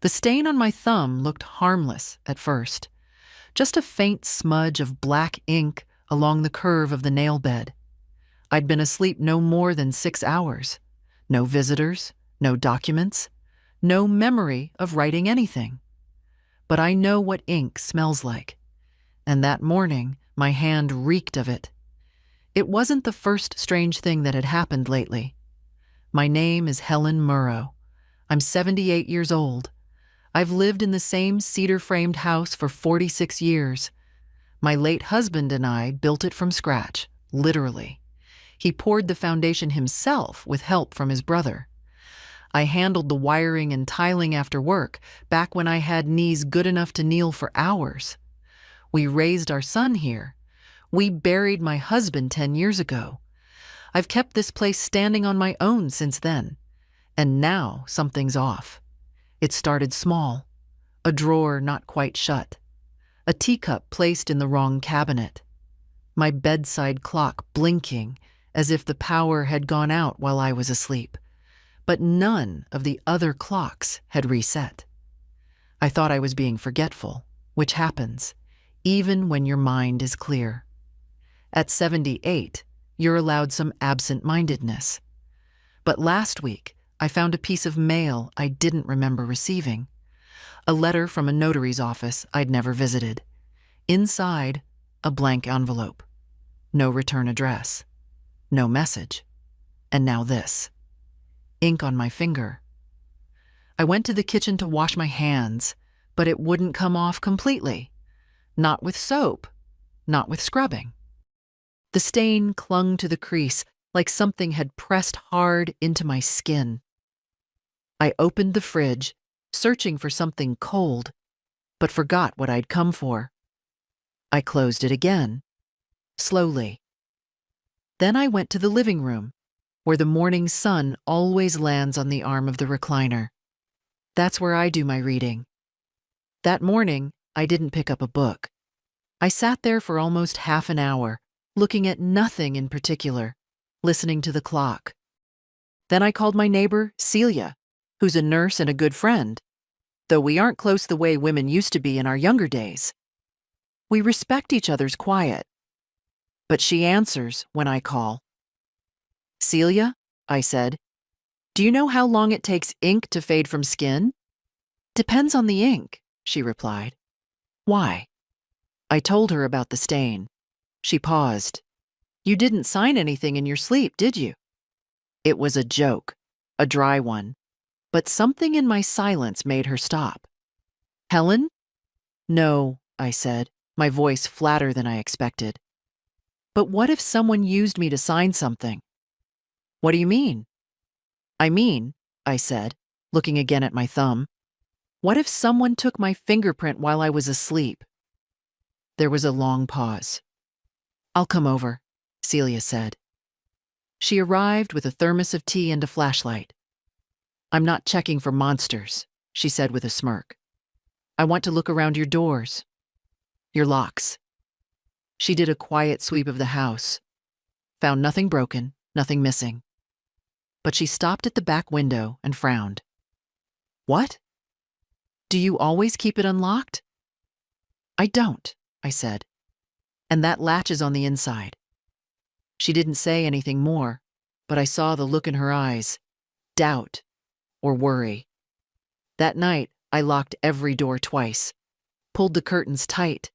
The stain on my thumb looked harmless at first, just a faint smudge of black ink along the curve of the nail bed. I'd been asleep no more than 6 hours. No visitors, no documents, no memory of writing anything. But I know what ink smells like, and that morning my hand reeked of it. It wasn't the first strange thing that had happened lately. My name is Helen Murrow. I'm 78 years old. I've lived in the same cedar-framed house for 46 years. My late husband and I built it from scratch, literally. He poured the foundation himself with help from his brother. I handled the wiring and tiling after work, back when I had knees good enough to kneel for hours. We raised our son here. We buried my husband 10 years ago. I've kept this place standing on my own since then. And now something's off. It started small. A drawer not quite shut. A teacup placed in the wrong cabinet. My bedside clock blinking as if the power had gone out while I was asleep. But none of the other clocks had reset. I thought I was being forgetful, which happens, even when your mind is clear. At 78, you're allowed some absent-mindedness. But last week, I found a piece of mail I didn't remember receiving. A letter from a notary's office I'd never visited. Inside, a blank envelope. No return address. No message. And now this. Ink on my finger. I went to the kitchen to wash my hands, but it wouldn't come off completely. Not with soap. Not with scrubbing. The stain clung to the crease like something had pressed hard into my skin. I opened the fridge, searching for something cold, but forgot what I'd come for. I closed it again, slowly. Then I went to the living room, where the morning sun always lands on the arm of the recliner. That's where I do my reading. That morning, I didn't pick up a book. I sat there for almost half an hour, looking at nothing in particular, listening to the clock. Then I called my neighbor, Celia, who's a nurse and a good friend, though we aren't close the way women used to be in our younger days. We respect each other's quiet. But she answers when I call. Celia, I said, do you know how long it takes ink to fade from skin? Depends on the ink, she replied. Why? I told her about the stain. She paused. You didn't sign anything in your sleep, did you? It was a joke, a dry one, but something in my silence made her stop. Helen? No, I said, my voice flatter than I expected. But what if someone used me to sign something? What do you mean? I mean, I said, looking again at my thumb, what if someone took my fingerprint while I was asleep? There was a long pause. I'll come over, Celia said. She arrived with a thermos of tea and a flashlight. I'm not checking for monsters, she said with a smirk. I want to look around your doors, your locks. She did a quiet sweep of the house, found nothing broken, nothing missing. But she stopped at the back window and frowned. What? Do you always keep it unlocked? I don't, I said. And that latch is on the inside. She didn't say anything more, but I saw the look in her eyes, doubt or worry. That night, I locked every door twice, pulled the curtains tight,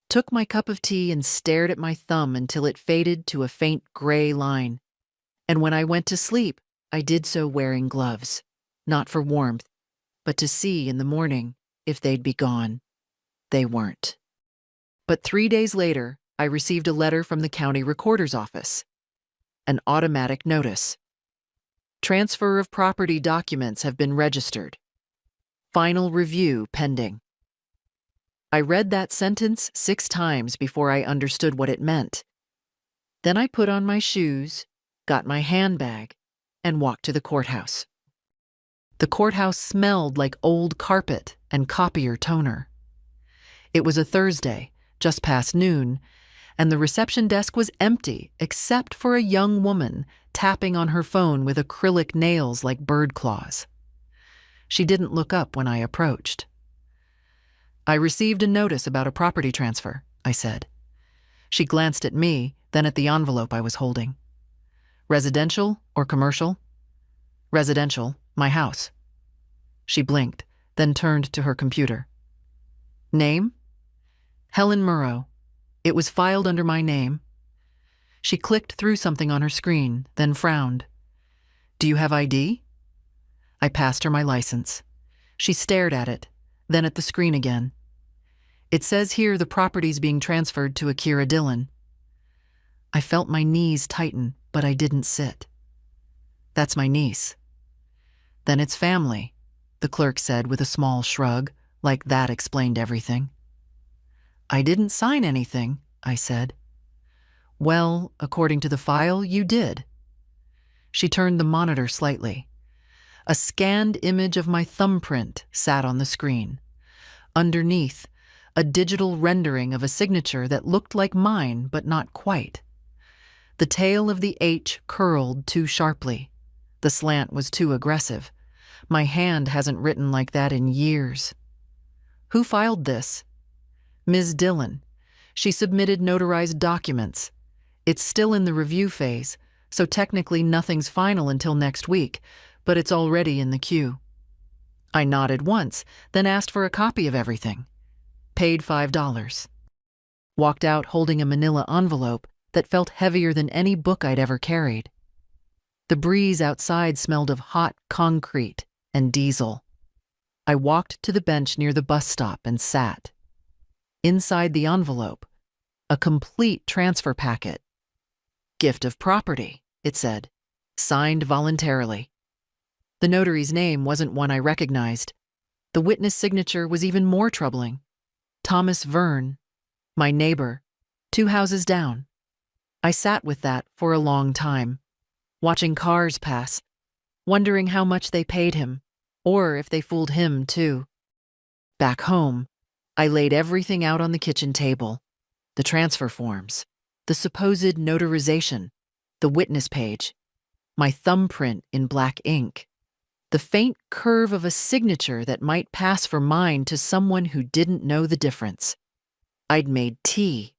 took my cup of tea and stared at my thumb until it faded to a faint gray line. And when I went to sleep, I did so wearing gloves, not for warmth, but to see in the morning if they'd be gone. They weren't. But 3 days later, I received a letter from the county recorder's office. An automatic notice. Transfer of property documents have been registered. Final review pending. I read that sentence 6 times before I understood what it meant. Then I put on my shoes, got my handbag, and walked to the courthouse. The courthouse smelled like old carpet and copier toner. It was a Thursday, just past noon, and the reception desk was empty except for a young woman tapping on her phone with acrylic nails like bird claws. She didn't look up when I approached. "I received a notice about a property transfer," I said. She glanced at me, then at the envelope I was holding. "Residential or commercial?" "Residential, my house." She blinked, then turned to her computer. "Name?" "Helen Murrow. It was filed under my name." She clicked through something on her screen, then frowned. "Do you have ID?" I passed her my license. She stared at it, then at the screen again. "It says here the property's being transferred to Akira Dillon." I felt my knees tighten, but I didn't sit. "That's my niece." "Then it's family," the clerk said with a small shrug, like that explained everything. "I didn't sign anything," I said. "Well, according to the file, you did." She turned the monitor slightly. A scanned image of my thumbprint sat on the screen. Underneath, a digital rendering of a signature that looked like mine, but not quite. The tail of the H curled too sharply. The slant was too aggressive. My hand hasn't written like that in years. "Who filed this?" "Ms. Dillon. She submitted notarized documents. It's still in the review phase, so technically nothing's final until next week, but it's already in the queue." I nodded once, then asked for a copy of everything. Paid $5. Walked out holding a manila envelope that felt heavier than any book I'd ever carried. The breeze outside smelled of hot concrete and diesel. I walked to the bench near the bus stop and sat. Inside the envelope, a complete transfer packet. "Gift of property," it said, "signed voluntarily." The notary's name wasn't one I recognized. The witness signature was even more troubling. Thomas Verne, my neighbor, 2 houses down. I sat with that for a long time, watching cars pass, wondering how much they paid him, or if they fooled him too. Back home, I laid everything out on the kitchen table. The transfer forms, the supposed notarization, the witness page, my thumbprint in black ink, the faint curve of a signature that might pass for mine to someone who didn't know the difference. I'd made tea,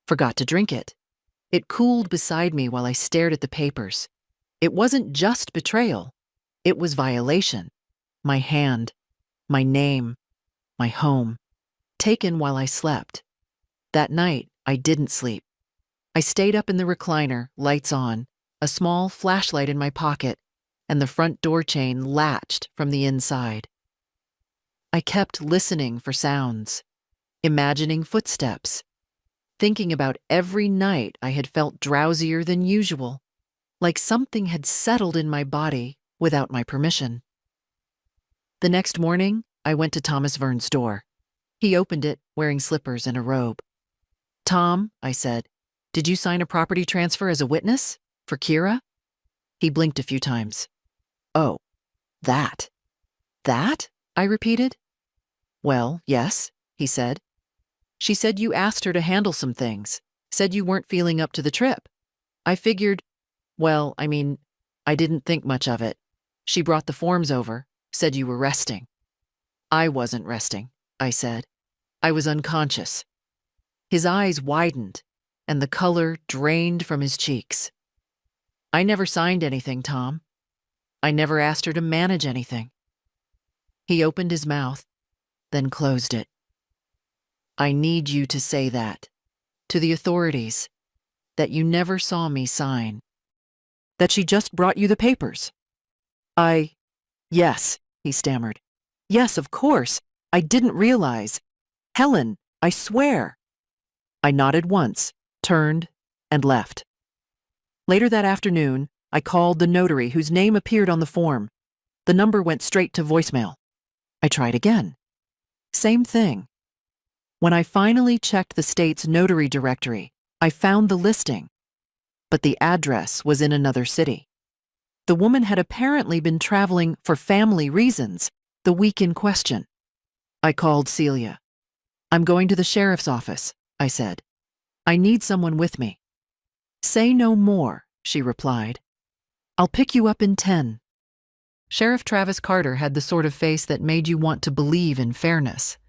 forgot to drink it. It cooled beside me while I stared at the papers. It wasn't just betrayal. It was violation. My hand, my name, my home, taken while I slept. That night, I didn't sleep. I stayed up in the recliner, lights on, a small flashlight in my pocket, and the front door chain latched from the inside. I kept listening for sounds, imagining footsteps, thinking about every night I had felt drowsier than usual, like something had settled in my body without my permission. The next morning, I went to Thomas Verne's door. He opened it, wearing slippers and a robe. "Tom," I said, "did you sign a property transfer as a witness? For Kira?" He blinked a few times. "Oh, that." "That?" I repeated. "Well, yes," he said. "She said you asked her to handle some things, said you weren't feeling up to the trip. I figured, well, I didn't think much of it. She brought the forms over, said you were resting." "I wasn't resting," I said. "I was unconscious." His eyes widened, and the color drained from his cheeks. "I never signed anything, Tom. I never asked her to manage anything." He opened his mouth, then closed it. "I need you to say that, to the authorities, that you never saw me sign. That she just brought you the papers." Yes," he stammered. "Yes, of course. I didn't realize. Helen, I swear." I nodded once, turned, and left. Later that afternoon, I called the notary whose name appeared on the form. The number went straight to voicemail. I tried again. Same thing. When I finally checked the state's notary directory, I found the listing, but the address was in another city. The woman had apparently been traveling for family reasons the week in question. I called Celia. "I'm going to the sheriff's office," I said. "I need someone with me." "Say no more," she replied. "I'll pick you up in 10. Sheriff Travis Carter had the sort of face that made you want to believe in fairness.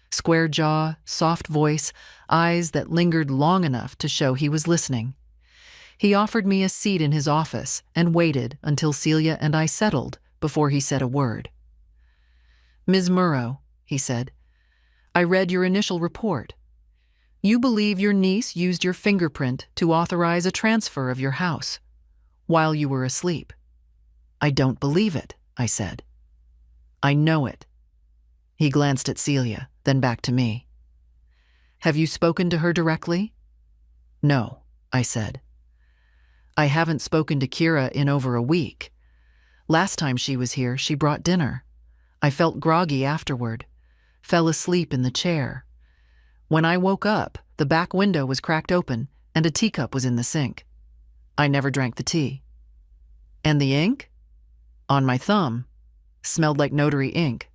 Square jaw, soft voice, eyes that lingered long enough to show he was listening. He offered me a seat in his office and waited until Celia and I settled before he said a word. "Ms. Murrow," he said, "I read your initial report. You believe your niece used your fingerprint to authorize a transfer of your house while you were asleep." "I don't believe it," I said. "I know it." He glanced at Celia, then back to me. "Have you spoken to her directly?" "No," I said. "I haven't spoken to Kira in over a week. Last time she was here, she brought dinner. I felt groggy afterward, fell asleep in the chair. When I woke up, the back window was cracked open and a teacup was in the sink. I never drank the tea." "And the ink?" "On my thumb. Smelled like notary ink.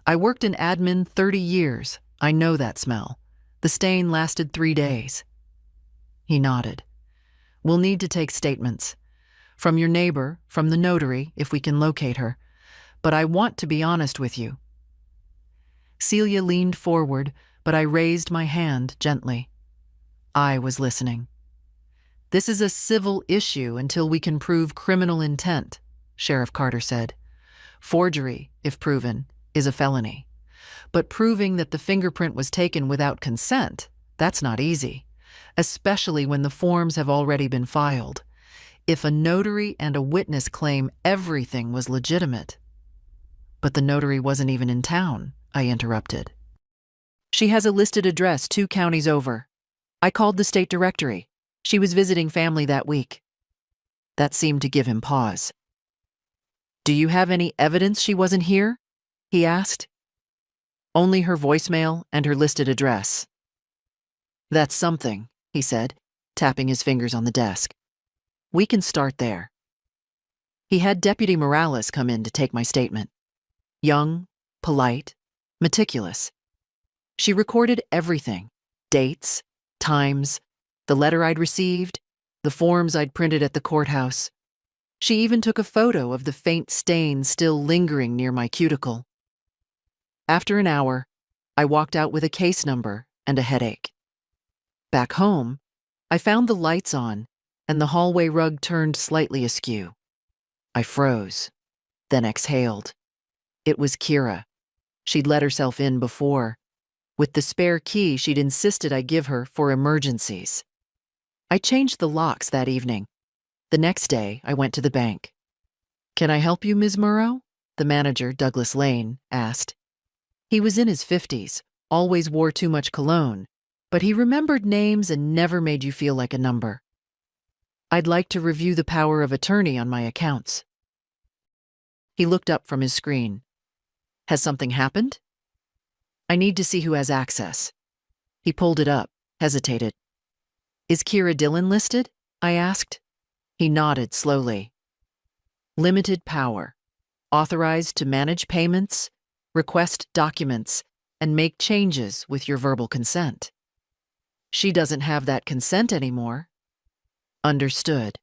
I worked in admin 30 years. I know that smell. The stain lasted 3 days." He nodded. "We'll need to take statements. From your neighbor, from the notary, if we can locate her. But I want to be honest with you." Celia leaned forward, but I raised my hand gently. I was listening. "This is a civil issue until we can prove criminal intent," Sheriff Carter said. "Forgery, if proven, is a felony. But proving that the fingerprint was taken without consent, that's not easy, especially when the forms have already been filed. If a notary and a witness claim everything was legitimate." "But the notary wasn't even in town," I interrupted. "She has a listed address 2 counties over. I called the state directory. She was visiting family that week." That seemed to give him pause. "Do you have any evidence she wasn't here?" he asked. "Only her voicemail and her listed address." "That's something," he said, tapping his fingers on the desk. "We can start there." He had Deputy Morales come in to take my statement. Young, polite, meticulous. She recorded everything: dates, times, the letter I'd received, the forms I'd printed at the courthouse. She even took a photo of the faint stain still lingering near my cuticle. After an hour, I walked out with a case number and a headache. Back home, I found the lights on and the hallway rug turned slightly askew. I froze, then exhaled. It was Kira. She'd let herself in before, with the spare key she'd insisted I give her for emergencies. I changed the locks that evening. The next day, I went to the bank. "Can I help you, Ms. Murrow?" the manager, Douglas Lane, asked. He was in his 50s, always wore too much cologne, but he remembered names and never made you feel like a number. "I'd like to review the power of attorney on my accounts." He looked up from his screen. "Has something happened?" "I need to see who has access." He pulled it up, hesitated. "Is Kira Dillon listed?" I asked. He nodded slowly. "Limited power. Authorized to manage payments, request documents, and make changes with your verbal consent." "She doesn't have that consent anymore." "Understood."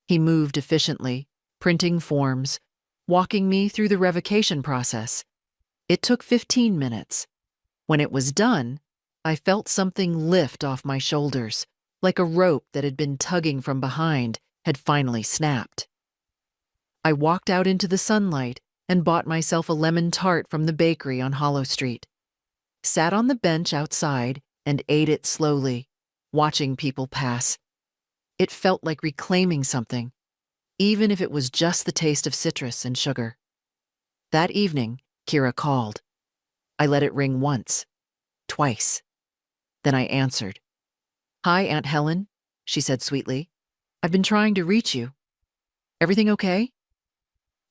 He moved efficiently, printing forms, walking me through the revocation process. It took 15 minutes. When it was done, I felt something lift off my shoulders, like a rope that had been tugging from behind had finally snapped. I walked out into the sunlight and bought myself a lemon tart from the bakery on Hollow Street. Sat on the bench outside and ate it slowly, watching people pass. It felt like reclaiming something, even if it was just the taste of citrus and sugar. That evening, Kira called. I let it ring once, twice. Then I answered. "Hi, Aunt Helen," she said sweetly. "I've been trying to reach you. Everything okay?"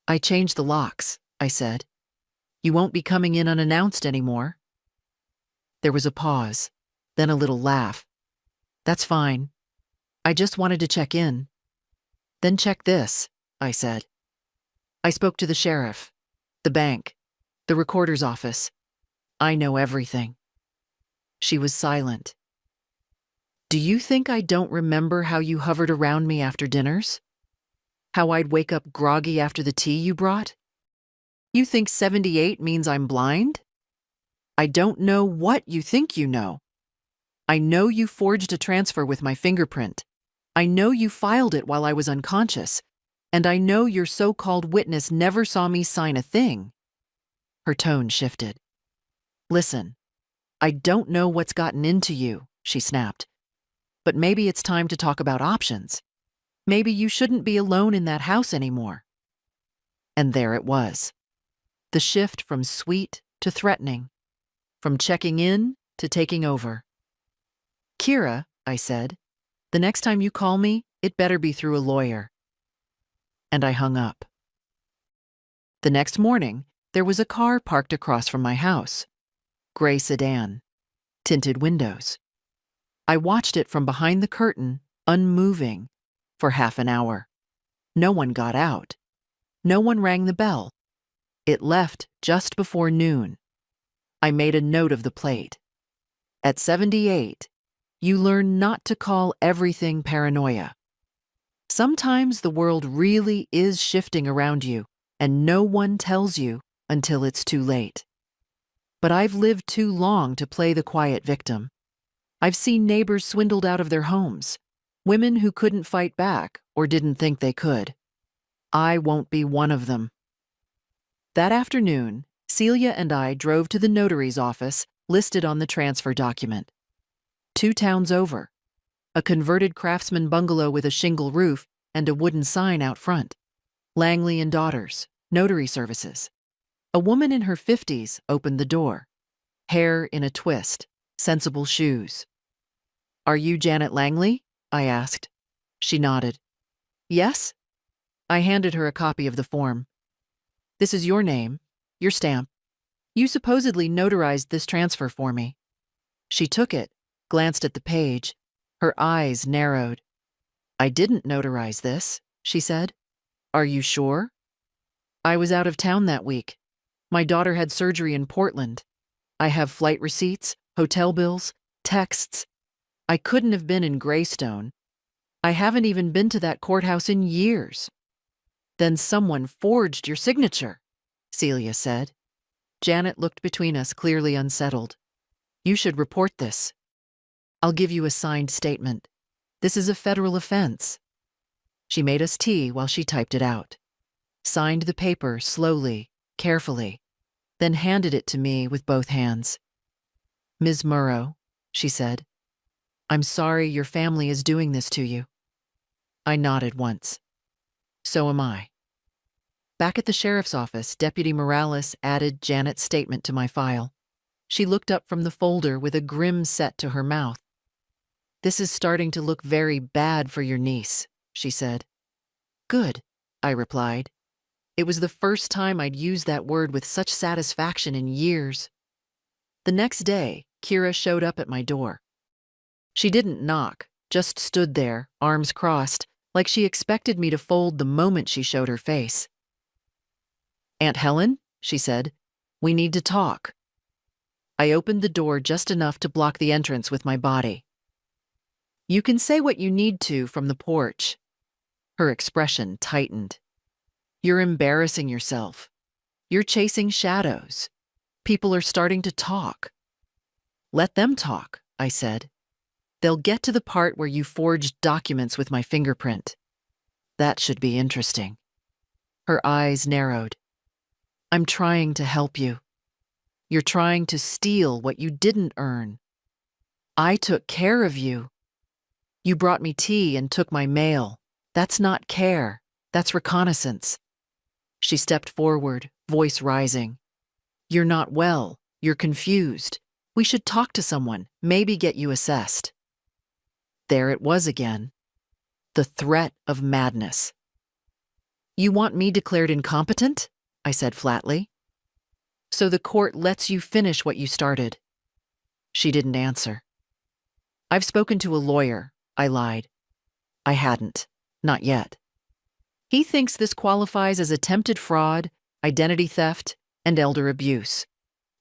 "I changed the locks," I said. "You won't be coming in unannounced anymore." There was a pause, then a little laugh. "That's fine. I just wanted to check in." "Then check this," I said. "I spoke to the sheriff, the bank, the recorder's office. I know everything." She was silent. "Do you think I don't remember how you hovered around me after dinners?" How I'd wake up groggy after the tea you brought? You think 78 means I'm blind? I don't know what you think you know. I know you forged a transfer with my fingerprint. I know you filed it while I was unconscious. And I know your so-called witness never saw me sign a thing. Her tone shifted. Listen, I don't know what's gotten into you, she snapped. But maybe it's time to talk about options. Maybe you shouldn't be alone in that house anymore. And there it was. The shift from sweet to threatening. From checking in to taking over. Kira, I said, the next time you call me, it better be through a lawyer. And I hung up. The next morning, there was a car parked across from my house. Gray sedan. Tinted windows. I watched it from behind the curtain, unmoving, for half an hour. No one got out. No one rang the bell. It left just before noon. I made a note of the plate. At 78, you learn not to call everything paranoia. Sometimes the world really is shifting around you, and no one tells you until it's too late. But I've lived too long to play the quiet victim. I've seen neighbors swindled out of their homes, women who couldn't fight back or didn't think they could. I won't be one of them. That afternoon, Celia and I drove to the notary's office listed on the transfer document. 2 towns over. A converted craftsman bungalow with a shingle roof and a wooden sign out front. Langley and Daughters, notary services. A woman in her 50s opened the door. Hair in a twist, sensible shoes. Are you Janet Langley? I asked. She nodded. Yes? I handed her a copy of the form. This is your name, your stamp. You supposedly notarized this transfer for me. She took it, glanced at the page. Her eyes narrowed. I didn't notarize this, she said. Are you sure? I was out of town that week. My daughter had surgery in Portland. I have flight receipts, hotel bills, texts. I couldn't have been in Greystone. I haven't even been to that courthouse in years. Then someone forged your signature, Celia said. Janet looked between us, clearly unsettled. You should report this. I'll give you a signed statement. This is a federal offense. She made us tea while she typed it out. Signed the paper slowly, carefully, then handed it to me with both hands. Ms. Murrow, she said, I'm sorry your family is doing this to you. I nodded once. So am I. Back at the sheriff's office, Deputy Morales added Janet's statement to my file. She looked up from the folder with a grim set to her mouth. This is starting to look very bad for your niece, she said. Good, I replied. It was the first time I'd used that word with such satisfaction in years. The next day, Kira showed up at my door. She didn't knock, just stood there, arms crossed, like she expected me to fold the moment she showed her face. Aunt Helen, she said, we need to talk. I opened the door just enough to block the entrance with my body. You can say what you need to from the porch. Her expression tightened. You're embarrassing yourself. You're chasing shadows. People are starting to talk. Let them talk, I said. They'll get to the part where you forged documents with my fingerprint. That should be interesting. Her eyes narrowed. I'm trying to help you. You're trying to steal what you didn't earn. I took care of you. You brought me tea and took my mail. That's not care. That's reconnaissance. She stepped forward, voice rising. You're not well. You're confused. We should talk to someone, maybe get you assessed. There it was again. The threat of madness. You want me declared incompetent? I said flatly. So the court lets you finish what you started. She didn't answer. I've spoken to a lawyer, I lied. I hadn't. Not yet. He thinks this qualifies as attempted fraud, identity theft, and elder abuse.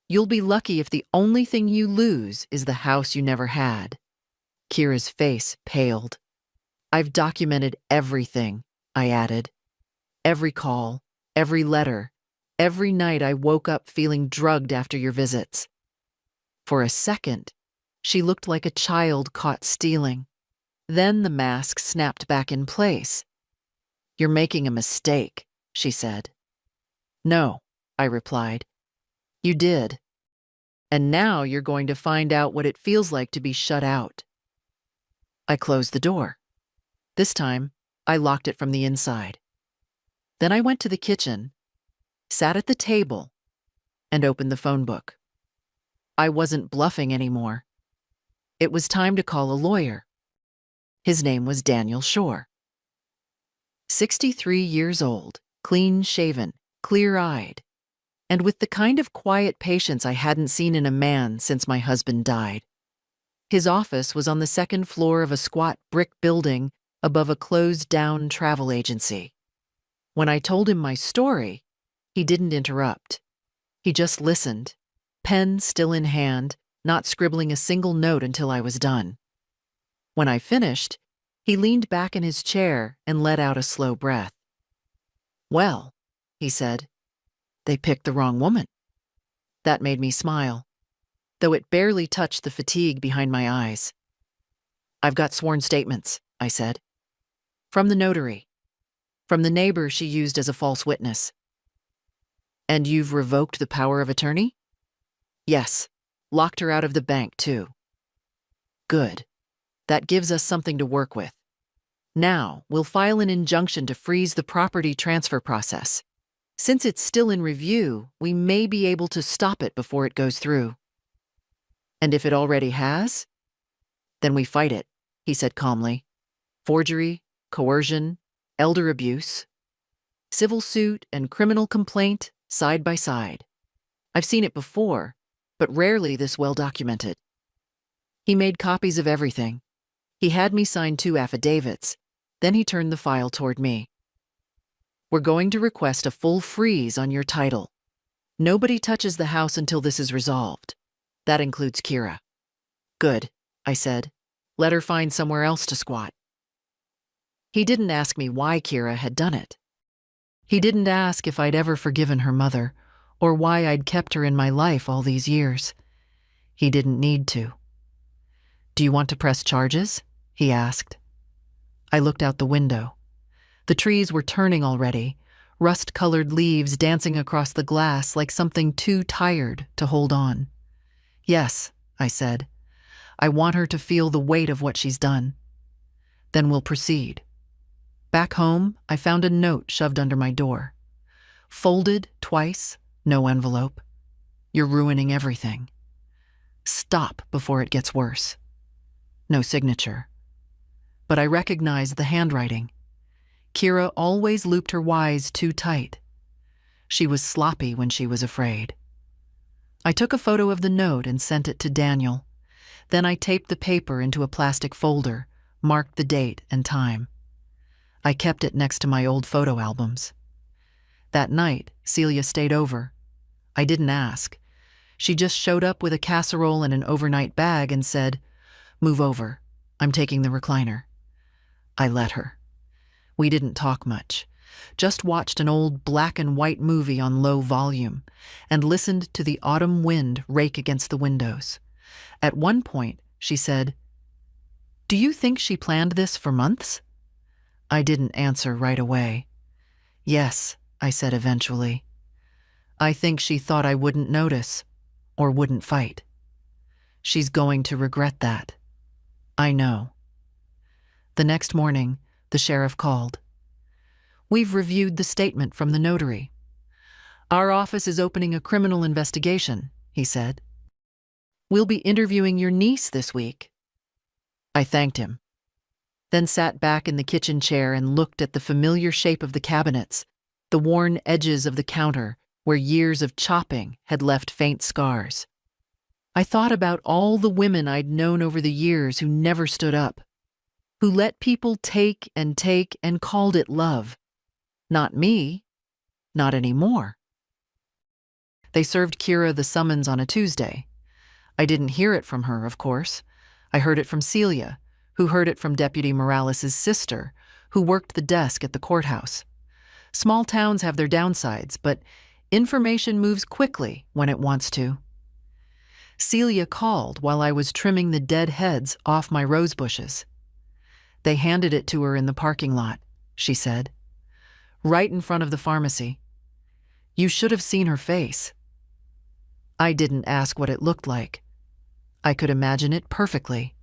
You'll be lucky if the only thing you lose is the house you never had. Kira's face paled. I've documented everything, I added. Every call, every letter, every night I woke up feeling drugged after your visits. For a second, she looked like a child caught stealing. Then the mask snapped back in place. "You're making a mistake," she said. "No," I replied. "You did. And now you're going to find out what it feels like to be shut out." I closed the door. This time, I locked it from the inside. Then I went to the kitchen, sat at the table, and opened the phone book. I wasn't bluffing anymore. It was time to call a lawyer. His name was Daniel Shore. 63 years old, clean-shaven, clear-eyed, and with the kind of quiet patience I hadn't seen in a man since my husband died. His office was on the second floor of a squat brick building above a closed-down travel agency. When I told him my story, he didn't interrupt. He just listened, pen still in hand, not scribbling a single note until I was done. When I finished, he leaned back in his chair and let out a slow breath. "Well," he said, "they picked the wrong woman." That made me smile, though it barely touched the fatigue behind my eyes. "I've got sworn statements," I said. "From the notary. From the neighbor she used as a false witness." "And you've revoked the power of attorney?" "Yes. Locked her out of the bank, too." "Good. That gives us something to work with. Now, we'll file an injunction to freeze the property transfer process. Since it's still in review, we may be able to stop it before it goes through." "And if it already has?" "Then we fight it," he said calmly. "Forgery, coercion, elder abuse. Civil suit and criminal complaint side by side. I've seen it before, but rarely this well documented." He made copies of everything. He had me sign 2 affidavits. Then he turned the file toward me. "We're going to request a full freeze on your title. Nobody touches the house until this is resolved. That includes Kira." "Good," I said. "Let her find somewhere else to squat." He didn't ask me why Kira had done it. He didn't ask if I'd ever forgiven her mother, or why I'd kept her in my life all these years. He didn't need to. "Do you want to press charges?" he asked. I looked out the window. The trees were turning already, rust-colored leaves dancing across the glass like something too tired to hold on. "Yes," I said. "I want her to feel the weight of what she's done. Then we'll proceed." Back home, I found a note shoved under my door. Folded twice, no envelope. "You're ruining everything. Stop before it gets worse." No signature. But I recognized the handwriting. Kira always looped her Y's too tight. She was sloppy when she was afraid. I took a photo of the note and sent it to Daniel. Then I taped the paper into a plastic folder, marked the date and time. I kept it next to my old photo albums. That night, Celia stayed over. I didn't ask. She just showed up with a casserole and an overnight bag and said, "Move over. I'm taking the recliner." I let her. We didn't talk much, just watched an old black and white movie on low volume and listened to the autumn wind rake against the windows. At one point, she said, "Do you think she planned this for months?" I didn't answer right away. "Yes," I said eventually. "I think she thought I wouldn't notice, or wouldn't fight. She's going to regret that. I know." The next morning, the sheriff called. "We've reviewed the statement from the notary. Our office is opening a criminal investigation," he said. "We'll be interviewing your niece this week." I thanked him, then sat back in the kitchen chair and looked at the familiar shape of the cabinets, the worn edges of the counter where years of chopping had left faint scars. I thought about all the women I'd known over the years who never stood up, who let people take and called it love. Not me. Not anymore. They served Kira the summons on a Tuesday. I didn't hear it from her, of course. I heard it from Celia, who heard it from Deputy Morales' sister, who worked the desk at the courthouse. Small towns have their downsides, but information moves quickly when it wants to. Celia called while I was trimming the dead heads off my rose bushes. They handed it to her in the parking lot, she said. Right in front of the pharmacy. You should have seen her face. I didn't ask what it looked like. I could imagine it perfectly.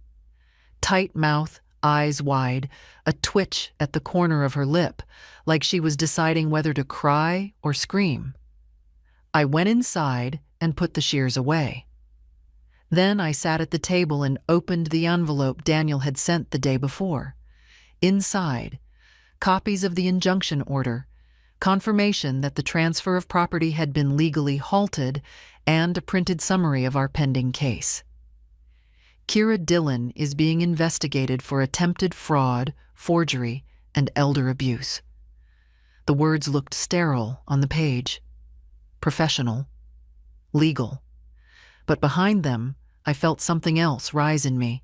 Tight mouth, eyes wide, a twitch at the corner of her lip, like she was deciding whether to cry or scream. I went inside and put the shears away. Then I sat at the table and opened the envelope Daniel had sent the day before. Inside, copies of the injunction order, confirmation that the transfer of property had been legally halted, and a printed summary of our pending case. Kira Dillon is being investigated for attempted fraud, forgery, and elder abuse. The words looked sterile on the page. Professional. Legal. But behind them, I felt something else rise in me.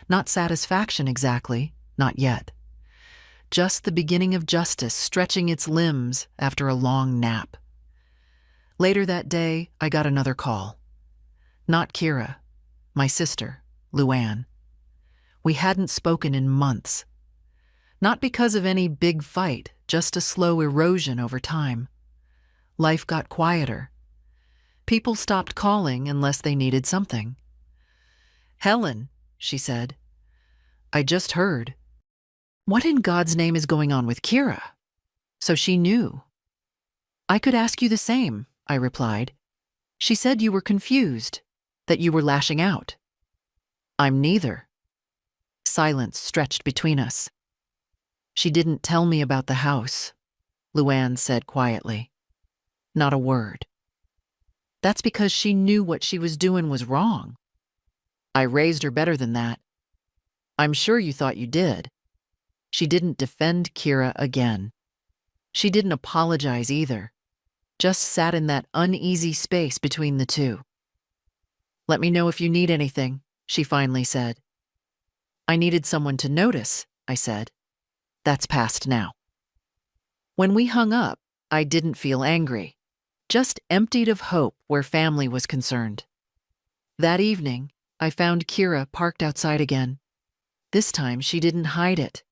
Not satisfaction exactly, not yet. Just the beginning of justice stretching its limbs after a long nap. Later that day, I got another call. Not Kira, my sister, Luann. We hadn't spoken in months. Not because of any big fight, just a slow erosion over time. Life got quieter. People stopped calling unless they needed something. Helen, she said, I just heard. What in God's name is going on with Kira? So she knew. I could ask you the same, I replied. She said you were confused, that you were lashing out. I'm neither. Silence stretched between us. She didn't tell me about the house, Luann said quietly. Not a word. That's because she knew what she was doing was wrong. I raised her better than that. I'm sure you thought you did. She didn't defend Kira again. She didn't apologize either. Just sat in that uneasy space between the two. Let me know if you need anything, she finally said. I needed someone to notice, I said. That's past now. When we hung up, I didn't feel angry, just emptied of hope where family was concerned. That evening, I found Kira parked outside again. This time, she didn't hide it.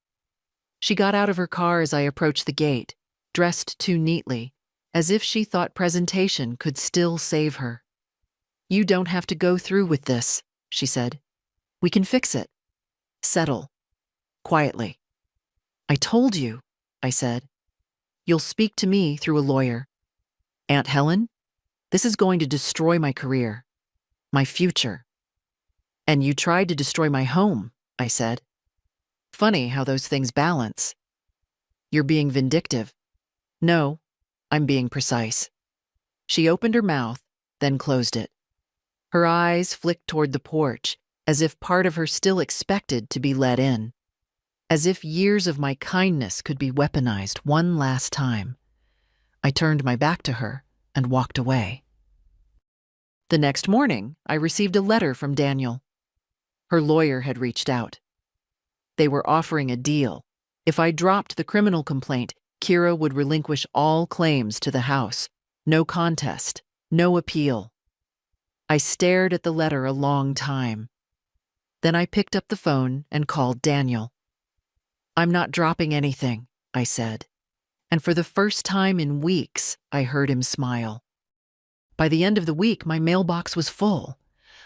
She got out of her car as I approached the gate, dressed too neatly, as if she thought presentation could still save her. You don't have to go through with this, she said. We can fix it. Settle. Quietly. I told you, I said. You'll speak to me through a lawyer. Aunt Helen, this is going to destroy my career, my future. And you tried to destroy my home, I said. Funny how those things balance. You're being vindictive. No, I'm being precise. She opened her mouth, then closed it. Her eyes flicked toward the porch, as if part of her still expected to be let in. As if years of my kindness could be weaponized one last time. I turned my back to her and walked away. The next morning, I received a letter from Daniel. Her lawyer had reached out. They were offering a deal. If I dropped the criminal complaint, Kira would relinquish all claims to the house. No contest, no appeal. I stared at the letter a long time. Then I picked up the phone and called Daniel. I'm not dropping anything, I said. And for the first time in weeks, I heard him smile. By the end of the week, my mailbox was full.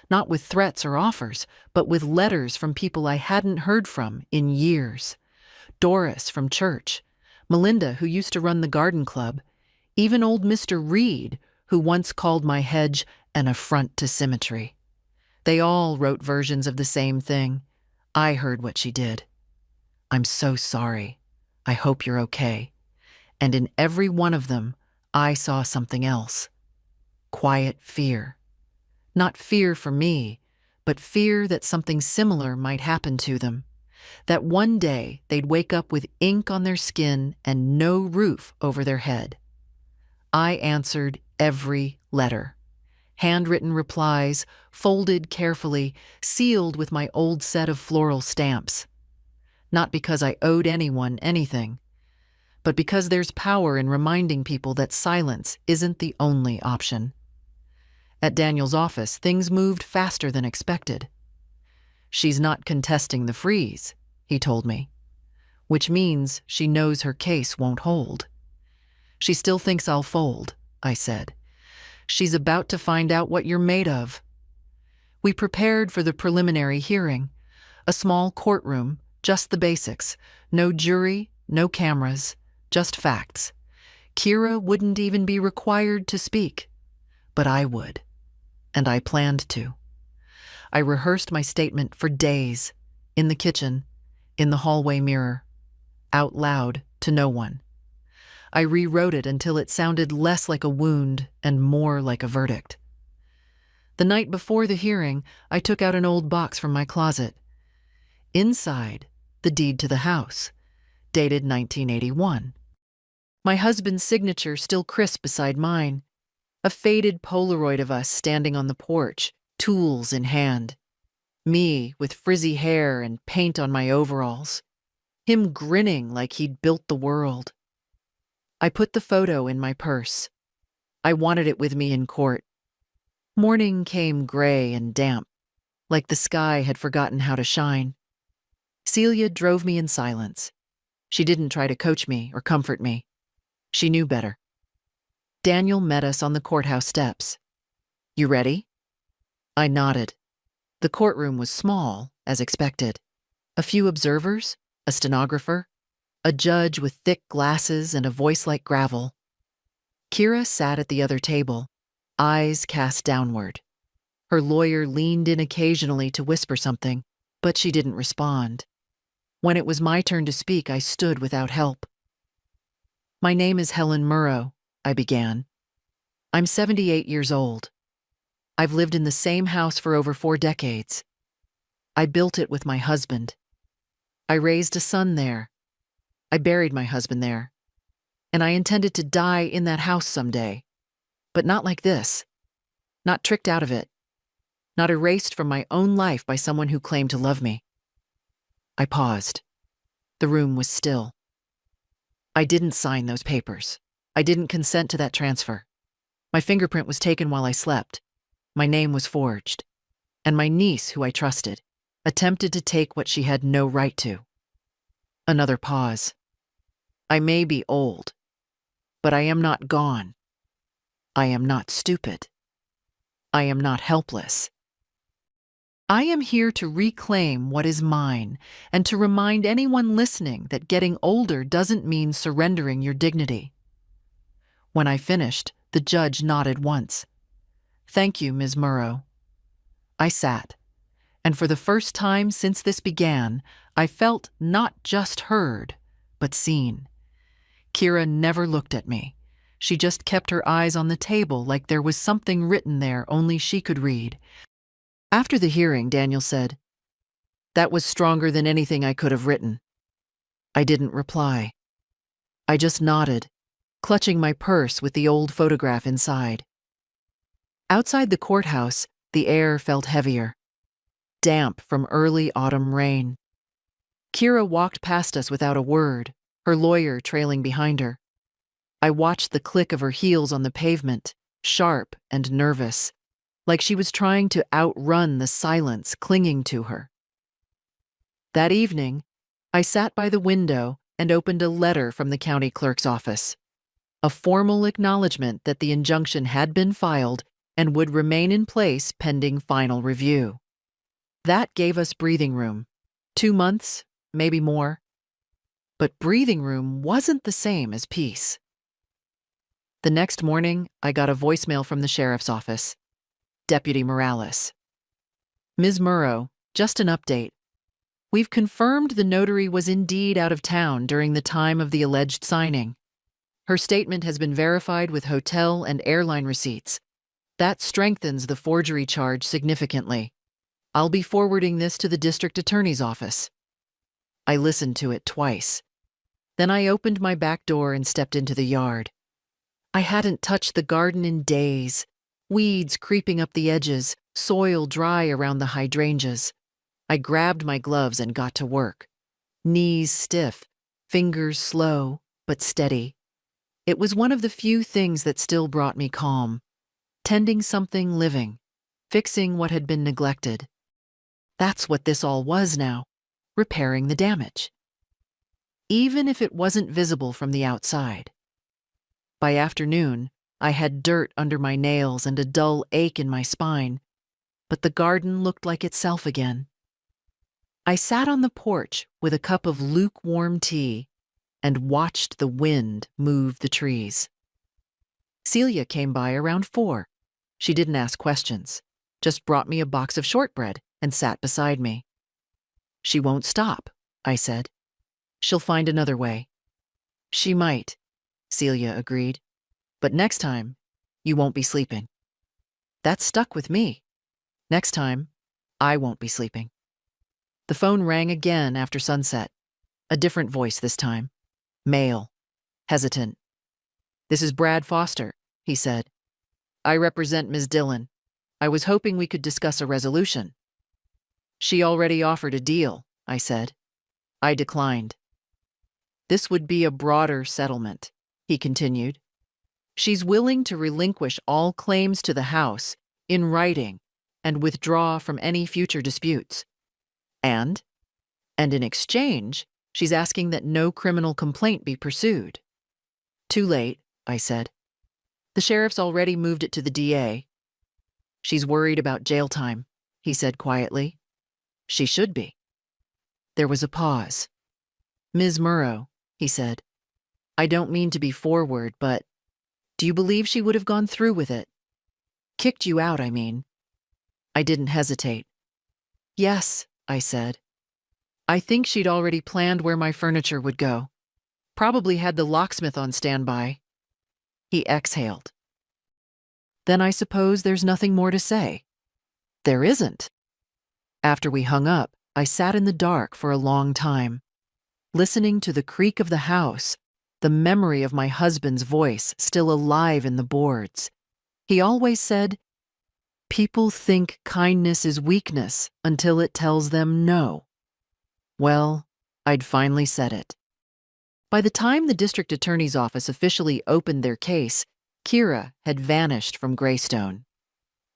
Not with threats or offers, but with letters from people I hadn't heard from in years. Doris from church, Melinda, who used to run the garden club, even old Mr. Reed, who once called my hedge an affront to symmetry. They all wrote versions of the same thing. I heard what she did. I'm so sorry. I hope you're okay. And in every one of them, I saw something else. Quiet fear. Not fear for me, but fear that something similar might happen to them. That one day they'd wake up with ink on their skin and no roof over their head. I answered every letter. Handwritten replies, folded carefully, sealed with my old set of floral stamps. Not because I owed anyone anything, but because there's power in reminding people that silence isn't the only option. At Daniel's office, things moved faster than expected. "She's not contesting the freeze," he told me, "which means she knows her case won't hold." "She still thinks I'll fold," I said. "She's about to find out what you're made of." We prepared for the preliminary hearing. A small courtroom, just the basics. No jury, no cameras, just facts. Kira wouldn't even be required to speak, but I would, and I planned to. I rehearsed my statement for days, in the kitchen, in the hallway mirror, out loud to no one. I rewrote it until it sounded less like a wound and more like a verdict. The night before the hearing, I took out an old box from my closet. Inside, the deed to the house, dated 1981. My husband's signature still crisp beside mine. A faded Polaroid of us standing on the porch, tools in hand. Me with frizzy hair and paint on my overalls. Him grinning like he'd built the world. I put the photo in my purse. I wanted it with me in court. Morning came gray and damp, like the sky had forgotten how to shine. Celia drove me in silence. She didn't try to coach me or comfort me. She knew better. Daniel met us on the courthouse steps. "You ready?" I nodded. The courtroom was small, as expected. A few observers, a stenographer, a judge with thick glasses and a voice like gravel. Kira sat at the other table, eyes cast downward. Her lawyer leaned in occasionally to whisper something, but she didn't respond. When it was my turn to speak, I stood without help. "My name is Helen Murrow," I began. "I'm 78 years old. I've lived in the same house for over 4 decades. I built it with my husband. I raised a son there. I buried my husband there. And I intended to die in that house someday. But not like this. Not tricked out of it. Not erased from my own life by someone who claimed to love me." I paused. The room was still. "I didn't sign those papers. I didn't consent to that transfer. My fingerprint was taken while I slept. My name was forged. And my niece, who I trusted, attempted to take what she had no right to." Another pause. "I may be old, but I am not gone. I am not stupid. I am not helpless. I am here to reclaim what is mine and to remind anyone listening that getting older doesn't mean surrendering your dignity." When I finished, the judge nodded once. "Thank you, Ms. Murrow." I sat, and for the first time since this began, I felt not just heard, but seen. Kira never looked at me. She just kept her eyes on the table like there was something written there only she could read. After the hearing, Daniel said, "That was stronger than anything I could have written." I didn't reply. I just nodded, clutching my purse with the old photograph inside. Outside the courthouse, the air felt heavier, damp from early autumn rain. Kira walked past us without a word, her lawyer trailing behind her. I watched the click of her heels on the pavement, sharp and nervous, like she was trying to outrun the silence clinging to her. That evening, I sat by the window and opened a letter from the county clerk's office, a formal acknowledgement that the injunction had been filed and would remain in place pending final review. That gave us breathing room. 2 months, maybe more. But breathing room wasn't the same as peace. The next morning, I got a voicemail from the sheriff's office. Deputy Morales. "Ms. Murrow, just an update. We've confirmed the notary was indeed out of town during the time of the alleged signing. Her statement has been verified with hotel and airline receipts. That strengthens the forgery charge significantly. I'll be forwarding this to the district attorney's office." I listened to it twice. Then I opened my back door and stepped into the yard. I hadn't touched the garden in days. Weeds creeping up the edges, soil dry around the hydrangeas. I grabbed my gloves and got to work. Knees stiff, fingers slow, but steady. It was one of the few things that still brought me calm. Tending something living, fixing what had been neglected. That's what this all was now, repairing the damage. Even if it wasn't visible from the outside. By afternoon, I had dirt under my nails and a dull ache in my spine, but the garden looked like itself again. I sat on the porch with a cup of lukewarm tea and watched the wind move the trees. Celia came by around 4. She didn't ask questions, just brought me a box of shortbread and sat beside me. "She won't stop," I said. "She'll find another way." "She might," Celia agreed. "But next time, you won't be sleeping." That stuck with me. Next time, I won't be sleeping. The phone rang again after sunset. A different voice this time. Male. Hesitant. "This is Brad Foster," he said. "I represent Ms. Dillon. I was hoping we could discuss a resolution." "She already offered a deal," I said. I declined. "This would be a broader settlement," he continued. "She's willing to relinquish all claims to the house in writing and withdraw from any future disputes. And in exchange, she's asking that no criminal complaint be pursued." "Too late," I said. "The sheriff's already moved it to the DA." "She's worried about jail time," he said quietly. "She should be." There was a pause. "Ms. Murrow," he said, "I don't mean to be forward, but do you believe she would have gone through with it? Kicked you out, I mean." I didn't hesitate. "Yes," I said. "I think she'd already planned where my furniture would go. Probably had the locksmith on standby." He exhaled. "Then I suppose there's nothing more to say." "There isn't." After we hung up, I sat in the dark for a long time, listening to the creak of the house, the memory of my husband's voice still alive in the boards. He always said, "People think kindness is weakness until it tells them no." Well, I'd finally said it. By the time the district attorney's office officially opened their case, Kira had vanished from Greystone.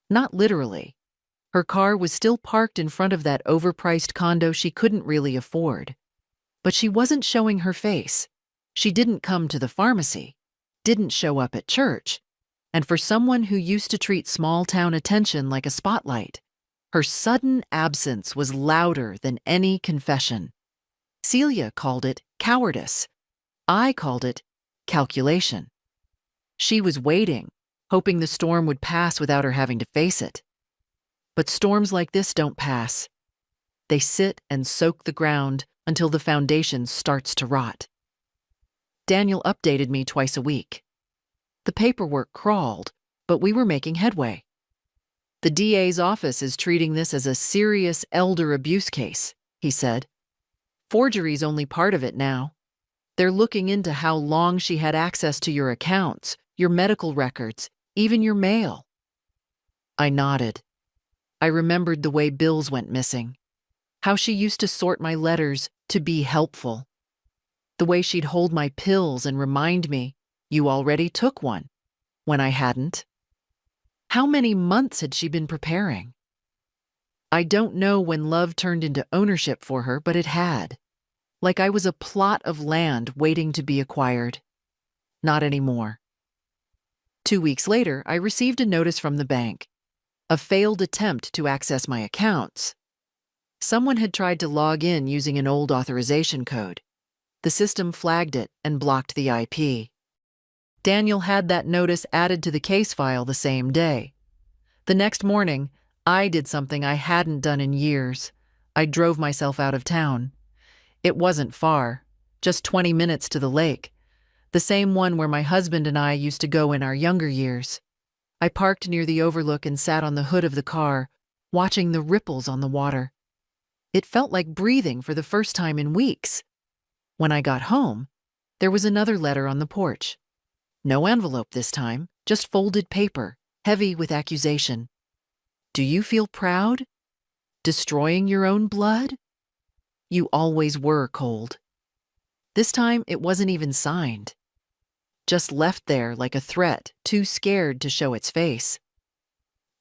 Not literally. Her car was still parked in front of that overpriced condo she couldn't really afford. But she wasn't showing her face. She didn't come to the pharmacy, didn't show up at church. And for someone who used to treat small-town attention like a spotlight, her sudden absence was louder than any confession. Celia called it cowardice. I called it calculation. She was waiting, hoping the storm would pass without her having to face it. But storms like this don't pass. They sit and soak the ground until the foundation starts to rot. Daniel updated me twice a week. The paperwork crawled, but we were making headway. "The DA's office is treating this as a serious elder abuse case," he said. "Forgery's only part of it now. They're looking into how long she had access to your accounts, your medical records, even your mail." I nodded. I remembered the way bills went missing, how she used to sort my letters to be helpful, the way she'd hold my pills and remind me, "You already took one," when I hadn't. How many months had she been preparing? I don't know when love turned into ownership for her, but it had. Like I was a plot of land waiting to be acquired. Not anymore. 2 weeks later, I received a notice from the bank. A failed attempt to access my accounts. Someone had tried to log in using an old authorization code. The system flagged it and blocked the IP. Daniel had that notice added to the case file the same day. The next morning, I did something I hadn't done in years. I drove myself out of town. It wasn't far, just 20 minutes to the lake, the same one where my husband and I used to go in our younger years. I parked near the overlook and sat on the hood of the car, watching the ripples on the water. It felt like breathing for the first time in weeks. When I got home, there was another letter on the porch. No envelope this time, just folded paper, heavy with accusation. "Do you feel proud? Destroying your own blood? You always were cold." This time, it wasn't even signed. Just left there like a threat, too scared to show its face.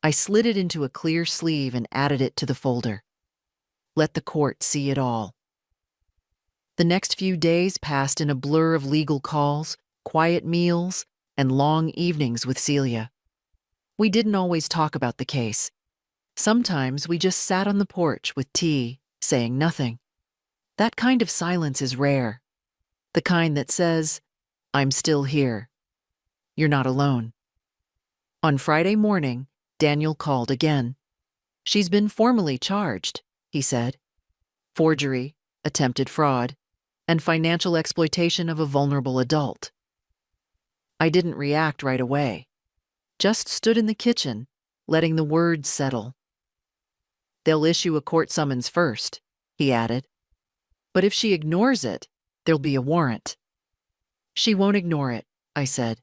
I slid it into a clear sleeve and added it to the folder. Let the court see it all. The next few days passed in a blur of legal calls, quiet meals, and long evenings with Celia. We didn't always talk about the case. Sometimes we just sat on the porch with tea, saying nothing. That kind of silence is rare. The kind that says, "I'm still here. You're not alone." On Friday morning, Daniel called again. "She's been formally charged," he said. "Forgery, attempted fraud, and financial exploitation of a vulnerable adult." I didn't react right away. Just stood in the kitchen, letting the words settle. "They'll issue a court summons first," he added. "But if she ignores it, there'll be a warrant." "She won't ignore it," I said.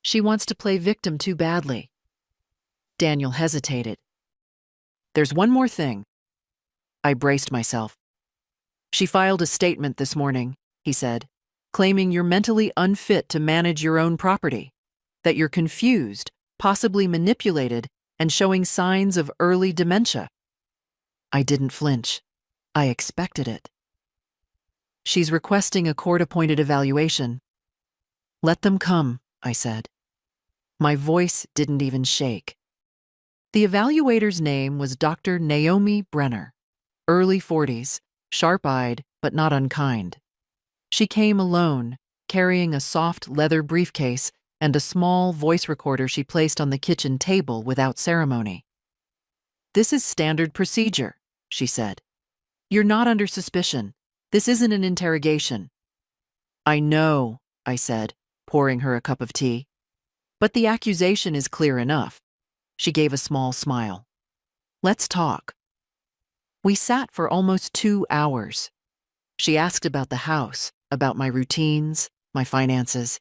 "She wants to play victim too badly." Daniel hesitated. "There's one more thing." I braced myself. "She filed a statement this morning," he said, "claiming you're mentally unfit to manage your own property, that you're confused, possibly manipulated, and showing signs of early dementia." I didn't flinch. I expected it. "She's requesting a court-appointed evaluation." "Let them come," I said. My voice didn't even shake. The evaluator's name was Dr. Naomi Brenner, early 40s, sharp-eyed but not unkind. She came alone, carrying a soft leather briefcase and a small voice recorder she placed on the kitchen table without ceremony. "This is standard procedure," she said. "You're not under suspicion. This isn't an interrogation." "I know," I said, pouring her a cup of tea. "But the accusation is clear enough." She gave a small smile. "Let's talk." We sat for almost 2 hours. She asked about the house, about my routines, my finances.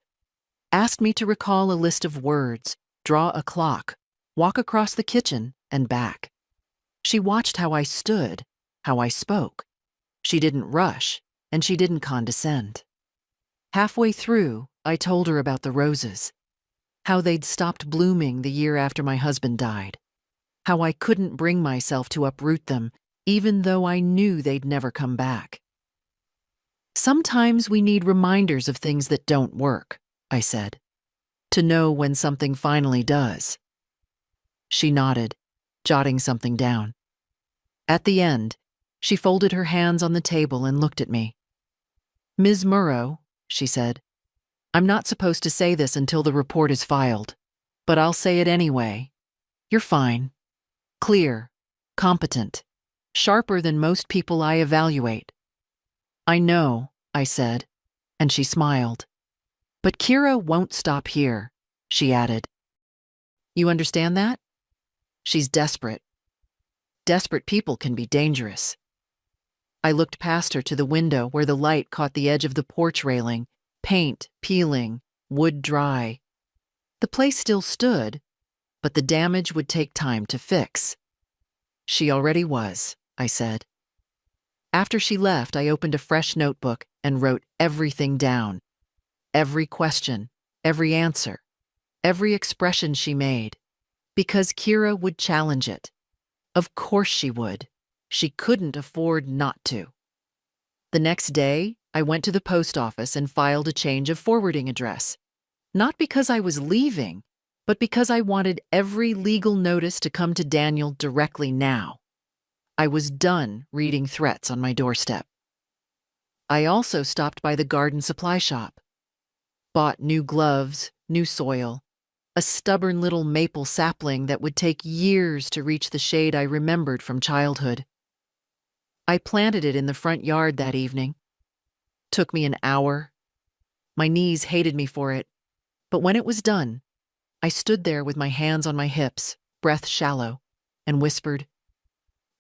Asked me to recall a list of words, draw a clock, walk across the kitchen and back. She watched how I stood, how I spoke. She didn't rush, and she didn't condescend. Halfway through, I told her about the roses, how they'd stopped blooming the year after my husband died, how I couldn't bring myself to uproot them, even though I knew they'd never come back. "Sometimes we need reminders of things that don't work," I said, "to know when something finally does." She nodded, jotting something down. At the end, she folded her hands on the table and looked at me. "Ms. Murrow," she said, "I'm not supposed to say this until the report is filed, but I'll say it anyway. You're fine. Clear, competent, sharper than most people I evaluate." "I know," I said, and she smiled. "But Kira won't stop here," she added. "You understand that? She's desperate. Desperate people can be dangerous." I looked past her to the window where the light caught the edge of the porch railing, paint peeling, wood dry. The place still stood, but the damage would take time to fix. "She already was," I said. After she left, I opened a fresh notebook and wrote everything down. Every question, every answer, every expression she made. Because Kira would challenge it. Of course she would. She couldn't afford not to. The next day, I went to the post office and filed a change of forwarding address. Not because I was leaving, but because I wanted every legal notice to come to Daniel directly now. I was done reading threats on my doorstep. I also stopped by the garden supply shop. Bought new gloves, new soil, a stubborn little maple sapling that would take years to reach the shade I remembered from childhood. I planted it in the front yard that evening. Took me an hour. My knees hated me for it, but when it was done, I stood there with my hands on my hips, breath shallow, and whispered,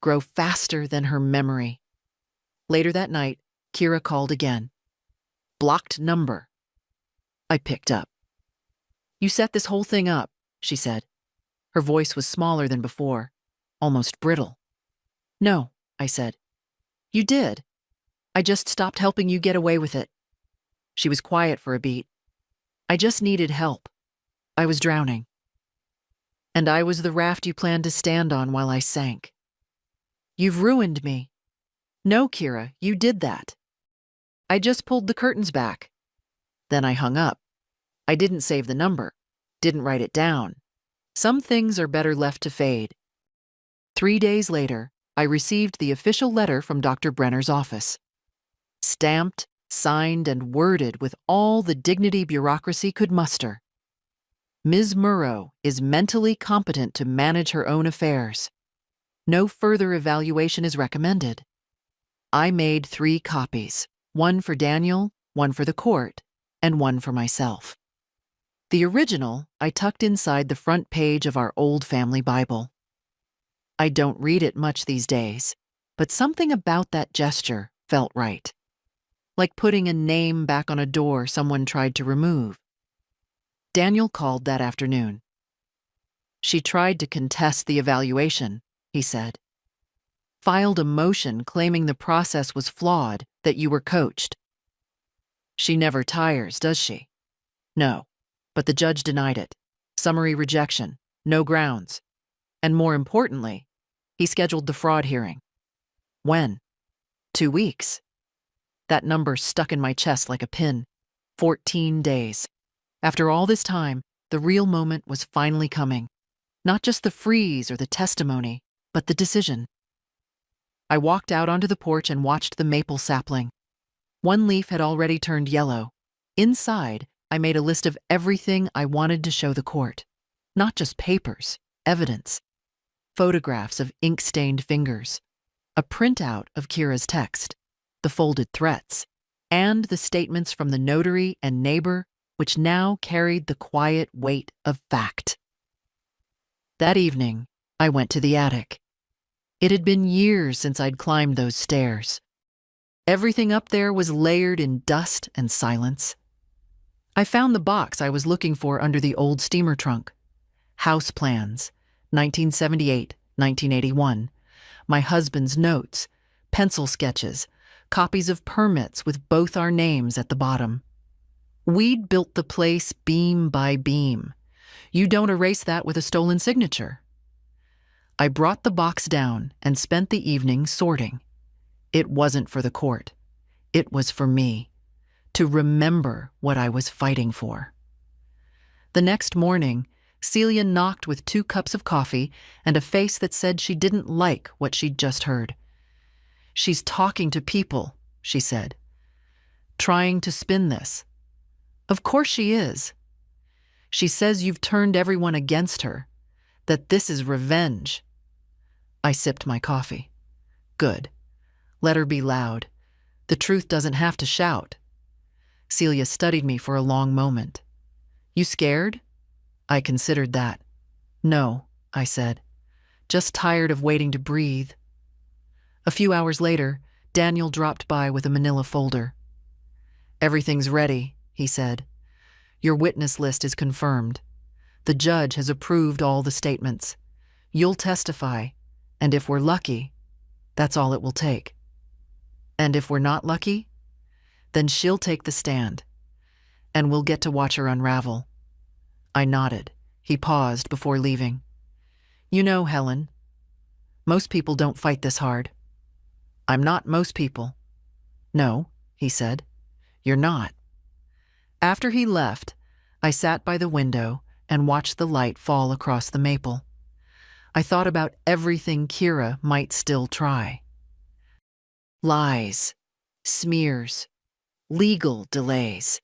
"Grow faster than her memory." Later that night, Kira called again. Blocked number. I picked up. "You set this whole thing up," she said. Her voice was smaller than before, almost brittle. "No," I said. "You did. I just stopped helping you get away with it." She was quiet for a beat. I just needed help. I was drowning. And I was the raft you planned to stand on while I sank. You've ruined me. No, Kira, you did that. I just pulled the curtains back. Then I hung up. I didn't save the number. Didn't write it down. Some things are better left to fade. 3 days later, I received the official letter from Dr. Brenner's office. Stamped, signed, and worded with all the dignity bureaucracy could muster. Ms. Murrow is mentally competent to manage her own affairs. No further evaluation is recommended. I made 3 copies, one for Daniel, one for the court, and one for myself. The original I tucked inside the front page of our old family Bible. I don't read it much these days, but something about that gesture felt right. Like putting a name back on a door someone tried to remove. Daniel called that afternoon. She tried to contest the evaluation, he said. Filed a motion claiming the process was flawed, that you were coached. She never tires, does she? No, but the judge denied it. Summary rejection, no grounds. And more importantly, he scheduled the fraud hearing. When? 2 weeks. That number stuck in my chest like a pin. 14 days. After all this time, the real moment was finally coming. Not just the freeze or the testimony, but the decision. I walked out onto the porch and watched the maple sapling. One leaf had already turned yellow. Inside, I made a list of everything I wanted to show the court. Not just papers, evidence. Photographs of ink-stained fingers. A printout of Kira's text. The folded threats. And the statements from the notary and neighbor, which now carried the quiet weight of fact. That evening, I went to the attic. It had been years since I'd climbed those stairs. Everything up there was layered in dust and silence. I found the box I was looking for under the old steamer trunk. House plans, 1978, 1981. My husband's notes, pencil sketches, copies of permits with both our names at the bottom. We'd built the place beam by beam. You don't erase that with a stolen signature. I brought the box down and spent the evening sorting. It wasn't for the court. It was for me, to remember what I was fighting for. The next morning, Celia knocked with 2 cups of coffee and a face that said she didn't like what she'd just heard. She's talking to people, she said. Trying to spin this. Of course she is. She says you've turned everyone against her, that this is revenge. I sipped my coffee. Good. Let her be loud. The truth doesn't have to shout. Celia studied me for a long moment. You scared? I considered that. No, I said. Just tired of waiting to breathe. A few hours later, Daniel dropped by with a manila folder. Everything's ready, he said. Your witness list is confirmed. The judge has approved all the statements. You'll testify, and if we're lucky, that's all it will take. And if we're not lucky, then she'll take the stand, and we'll get to watch her unravel. I nodded. He paused before leaving. You know, Helen, most people don't fight this hard. I'm not most people. No, he said. You're not. After he left, I sat by the window and watched the light fall across the maple. I thought about everything Kira might still try. Lies, smears, legal delays.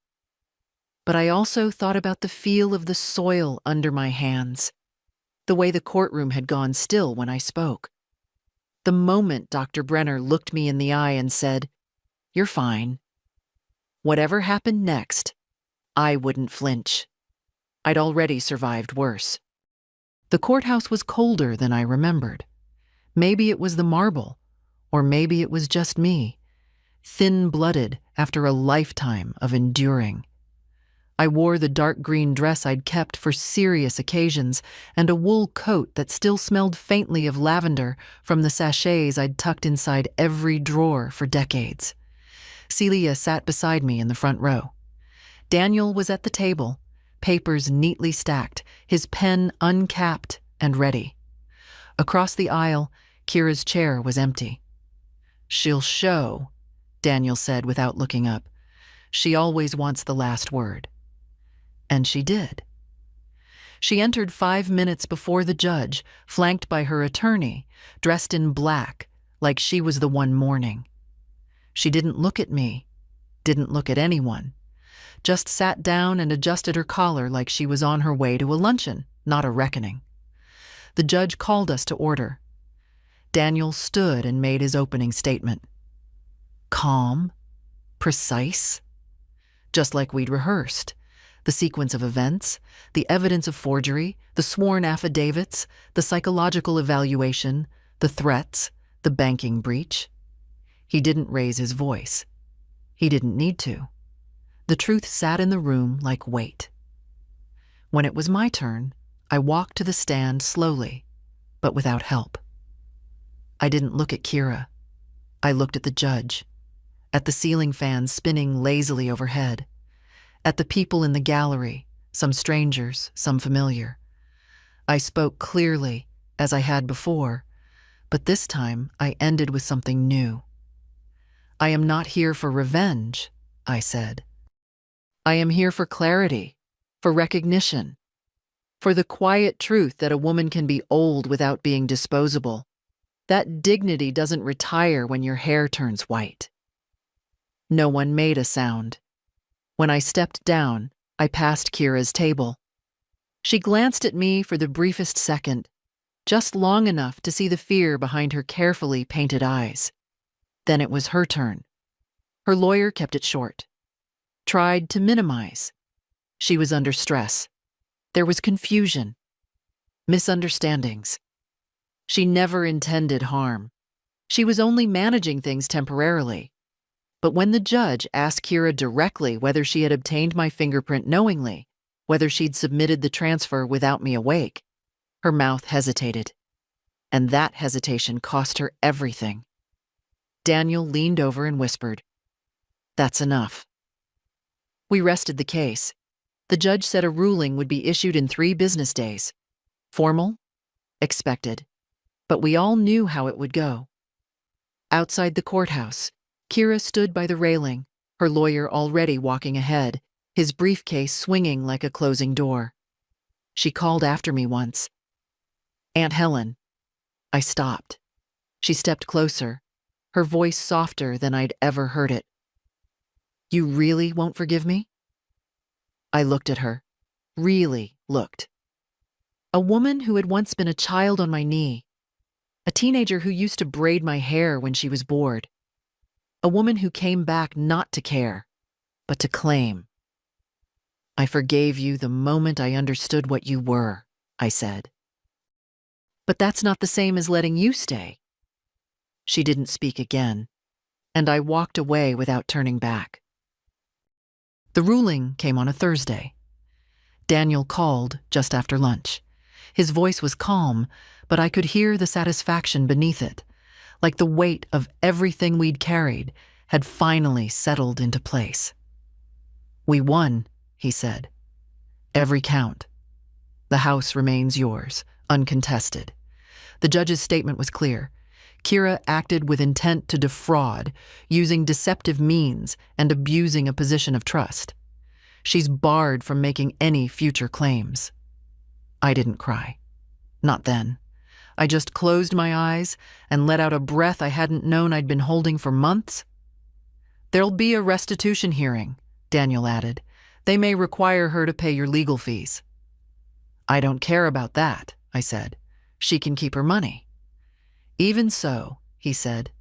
But I also thought about the feel of the soil under my hands, the way the courtroom had gone still when I spoke. The moment Dr. Brenner looked me in the eye and said, "You're fine." Whatever happened next, I wouldn't flinch. I'd already survived worse. The courthouse was colder than I remembered. Maybe it was the marble, or maybe it was just me, thin-blooded after a lifetime of enduring. I wore the dark green dress I'd kept for serious occasions and a wool coat that still smelled faintly of lavender from the sachets I'd tucked inside every drawer for decades. Celia sat beside me in the front row. Daniel was at the table, papers neatly stacked, his pen uncapped and ready. Across the aisle, Kira's chair was empty. "She'll show," Daniel said without looking up. "She always wants the last word." And she did. She entered 5 minutes before the judge, flanked by her attorney, dressed in black, like she was the one mourning. She didn't look at me, didn't look at anyone, just sat down and adjusted her collar like she was on her way to a luncheon, not a reckoning. The judge called us to order. Daniel stood and made his opening statement. Calm, precise, just like we'd rehearsed. The sequence of events, the evidence of forgery, the sworn affidavits, the psychological evaluation, the threats, the banking breach. He didn't raise his voice. He didn't need to. The truth sat in the room like weight. When it was my turn, I walked to the stand slowly, but without help. I didn't look at Kira. I looked at the judge, at the ceiling fans spinning lazily overhead, at the people in the gallery, some strangers, some familiar. I spoke clearly, as I had before, but this time I ended with something new. "I am not here for revenge," I said. "I am here for clarity, for recognition, for the quiet truth that a woman can be old without being disposable. That dignity doesn't retire when your hair turns white." No one made a sound. When I stepped down, I passed Kira's table. She glanced at me for the briefest second, just long enough to see the fear behind her carefully painted eyes. Then it was her turn. Her lawyer kept it short, tried to minimize. She was under stress. There was confusion, misunderstandings. She never intended harm. She was only managing things temporarily. But when the judge asked Kira directly whether she had obtained my fingerprint knowingly, whether she'd submitted the transfer without me awake, her mouth hesitated. And that hesitation cost her everything. Daniel leaned over and whispered, "That's enough." We rested the case. The judge said a ruling would be issued in 3 business days. Formal? Expected. But we all knew how it would go. Outside the courthouse, Kira stood by the railing, her lawyer already walking ahead, his briefcase swinging like a closing door. She called after me once. "Aunt Helen." I stopped. She stepped closer, her voice softer than I'd ever heard it. "You really won't forgive me?" I looked at her. Really looked. A woman who had once been a child on my knee. A teenager who used to braid my hair when she was bored. A woman who came back not to care, but to claim. "I forgave you the moment I understood what you were," I said. "But that's not the same as letting you stay." She didn't speak again, and I walked away without turning back. The ruling came on a Thursday. Daniel called just after lunch. His voice was calm, but I could hear the satisfaction beneath it, like the weight of everything we'd carried had finally settled into place. "We won," he said. "Every count. The house remains yours, uncontested." The judge's statement was clear. Kira acted with intent to defraud, using deceptive means and abusing a position of trust. She's barred from making any future claims. I didn't cry. Not then. I just closed my eyes and let out a breath I hadn't known I'd been holding for months. "There'll be a restitution hearing," Daniel added. "They may require her to pay your legal fees." "I don't care about that," I said. "She can keep her money." "Even so," he said,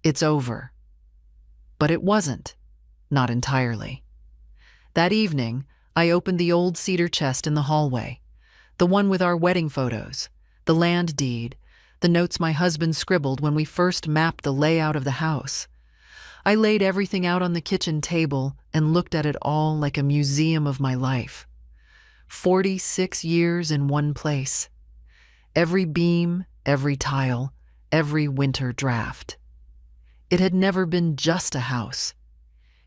"it's over." But it wasn't. Not entirely. That evening, I opened the old cedar chest in the hallway, the one with our wedding photos, the land deed, the notes my husband scribbled when we first mapped the layout of the house. I laid everything out on the kitchen table and looked at it all like a museum of my life. 46 years in one place. Every beam, every tile, every winter draft. It had never been just a house.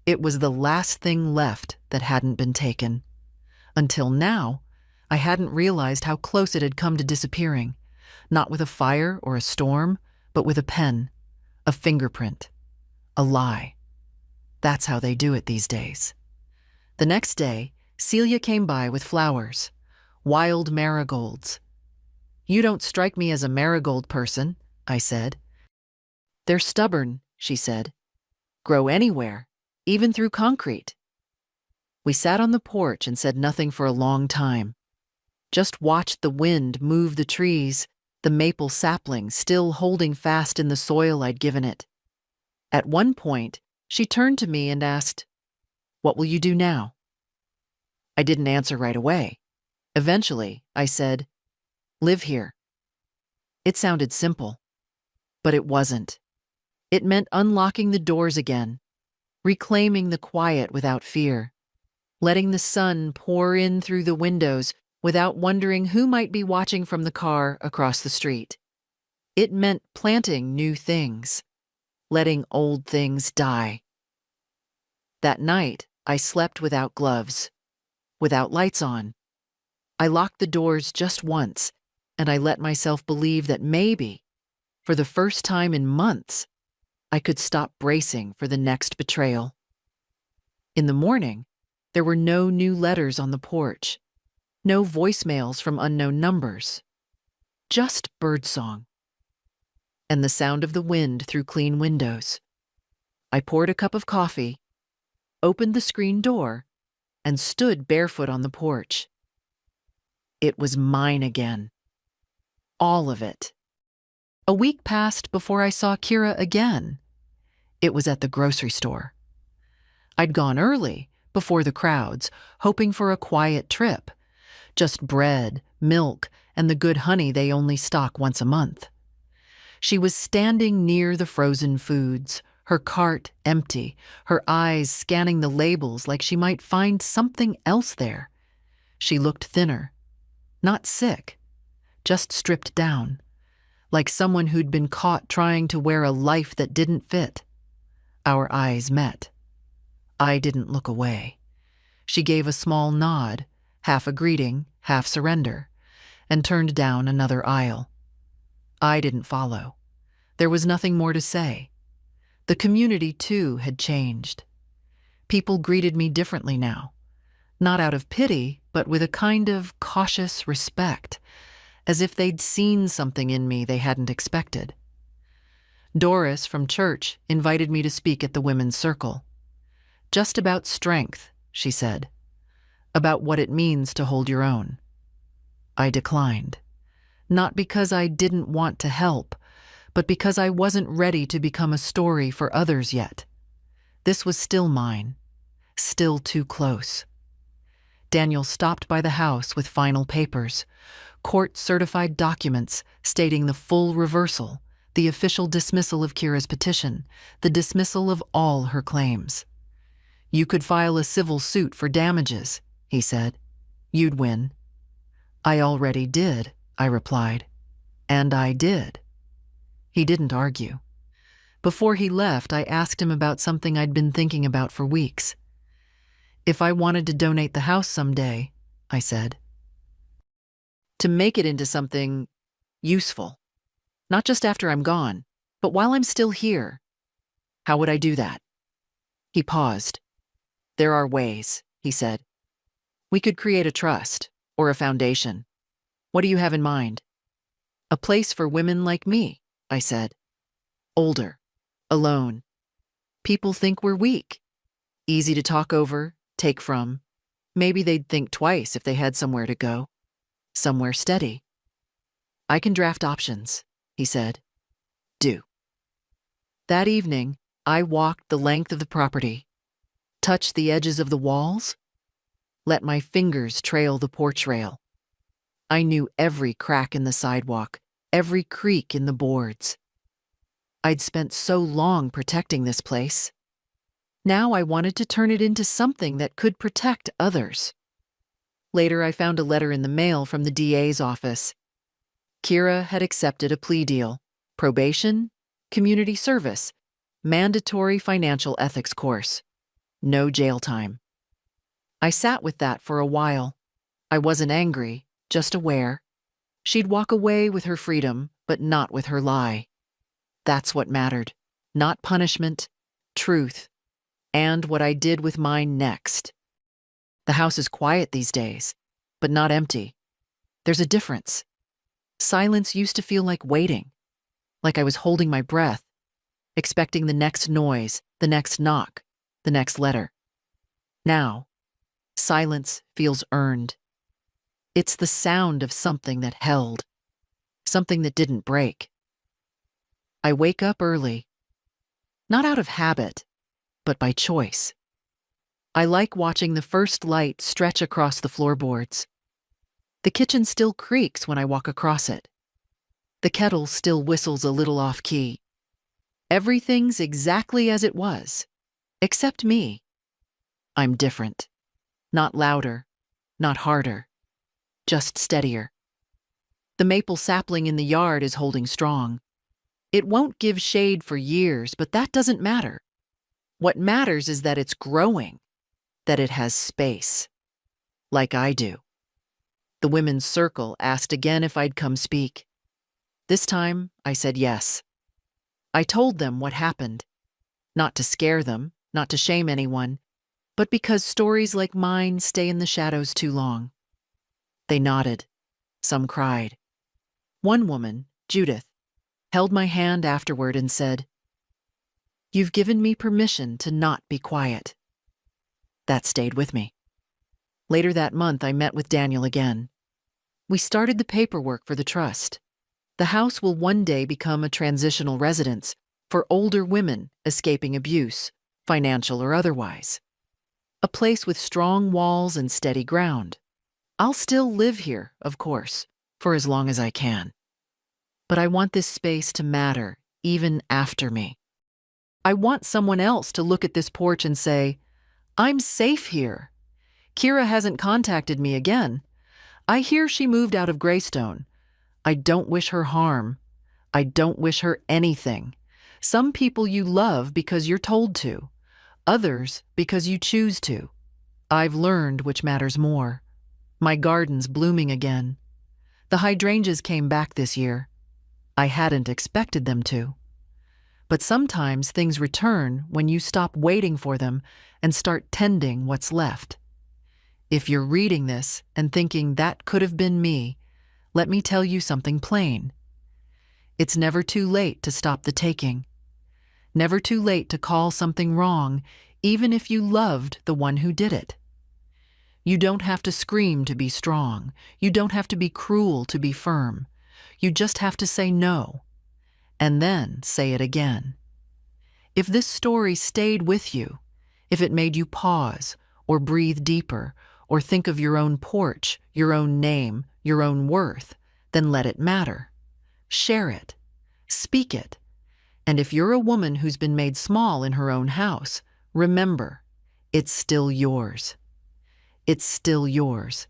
It was the last thing left that hadn't been taken. Until now, I hadn't realized how close it had come to disappearing, not with a fire or a storm, but with a pen, a fingerprint, a lie. That's how they do it these days. The next day, Celia came by with flowers, wild marigolds. "You don't strike me as a marigold person," I said. "They're stubborn," she said. "Grow anywhere, even through concrete." We sat on the porch and said nothing for a long time. Just watched the wind move the trees, the maple sapling still holding fast in the soil I'd given it. At one point, she turned to me and asked, "What will you do now?" I didn't answer right away. Eventually, I said, "Live here." It sounded simple, but it wasn't. It meant unlocking the doors again, reclaiming the quiet without fear, letting the sun pour in through the windows without wondering who might be watching from the car across the street. It meant planting new things, letting old things die. That night, I slept without gloves, without lights on. I locked the doors just once, and I let myself believe that maybe, for the first time in months, I could stop bracing for the next betrayal. In the morning, there were no new letters on the porch, no voicemails from unknown numbers, just birdsong, and the sound of the wind through clean windows. I poured a cup of coffee, opened the screen door, and stood barefoot on the porch. It was mine again. All of it. A week passed before I saw Kira again. It was at the grocery store. I'd gone early, before the crowds, hoping for a quiet trip. Just bread, milk, and the good honey they only stock once a month. She was standing near the frozen foods, her cart empty, her eyes scanning the labels like she might find something else there. She looked thinner, not sick, just stripped down, like someone who'd been caught trying to wear a life that didn't fit. Our eyes met. I didn't look away. She gave a small nod, half a greeting, half surrender, and turned down another aisle. I didn't follow. There was nothing more to say. The community, too, had changed. People greeted me differently now, not out of pity, but with a kind of cautious respect, as if they'd seen something in me they hadn't expected. Doris from church invited me to speak at the women's circle. Just about strength, she said. About what it means to hold your own. I declined. Not because I didn't want to help, but because I wasn't ready to become a story for others yet. This was still mine, still too close. Daniel stopped by the house with final papers, court-certified documents stating the full reversal, the official dismissal of Kira's petition, the dismissal of all her claims. "You could file a civil suit for damages," he said. "You'd win." "I already did," I replied. And I did. He didn't argue. Before he left, I asked him about something I'd been thinking about for weeks. If I wanted to donate the house someday, I said, to make it into something useful, not just after I'm gone, but while I'm still here, how would I do that? He paused. "There are ways," he said. "We could create a trust or a foundation. What do you have in mind?" "A place for women like me," I said. "Older, alone. People think we're weak, easy to talk over, take from. Maybe they'd think twice if they had somewhere to go, somewhere steady." "I can draft options," he said. "Do." That evening, I walked the length of the property, touched the edges of the walls, let my fingers trail the porch rail. I knew every crack in the sidewalk, every creak in the boards. I'd spent so long protecting this place. Now I wanted to turn it into something that could protect others. Later, I found a letter in the mail from the DA's office. Kira had accepted a plea deal, probation, community service, mandatory financial ethics course. no jail time. I sat with that for a while. I wasn't angry, just aware. She'd walk away with her freedom, but not with her lie. That's what mattered. Not punishment, truth, and what I did with mine next. The house is quiet these days, but not empty. There's a difference. Silence used to feel like waiting, like I was holding my breath, expecting the next noise, the next knock, the next letter. Now, silence feels earned. It's the sound of something that held, something that didn't break. I wake up early, not out of habit, but by choice. I like watching the first light stretch across the floorboards. The kitchen still creaks when I walk across it. The kettle still whistles a little off key. Everything's exactly as it was, except me. I'm different. Not louder, not harder, just steadier. The maple sapling in the yard is holding strong. It won't give shade for years, but that doesn't matter. What matters is that it's growing, that it has space, like I do. The women's circle asked again if I'd come speak. This time, I said yes. I told them what happened, not to scare them, not to shame anyone, but because stories like mine stay in the shadows too long. They nodded. Some cried. One woman, Judith, held my hand afterward and said, "You've given me permission to not be quiet." That stayed with me. Later that month, I met with Daniel again. We started the paperwork for the trust. The house will one day become a transitional residence for older women escaping abuse, financial or otherwise. A place with strong walls and steady ground. I'll still live here, of course, for as long as I can. But I want this space to matter, even after me. I want someone else to look at this porch and say, "I'm safe here. Kira hasn't contacted me again. I hear she moved out of Greystone. I don't wish her harm. I don't wish her anything. Some people you love because you're told to, others because you choose to. I've learned which matters more. My garden's blooming again. The hydrangeas came back this year. I hadn't expected them to. But sometimes things return when you stop waiting for them and start tending what's left. If you're reading this and thinking that could have been me, let me tell you something plain. It's never too late to stop the taking. Never too late to call something wrong, even if you loved the one who did it. You don't have to scream to be strong. You don't have to be cruel to be firm. You just have to say no, and then say it again. If this story stayed with you, if it made you pause or breathe deeper or think of your own porch, your own name, your own worth, then let it matter. Share it. Speak it. And if you're a woman who's been made small in her own house, remember, it's still yours. It's still yours.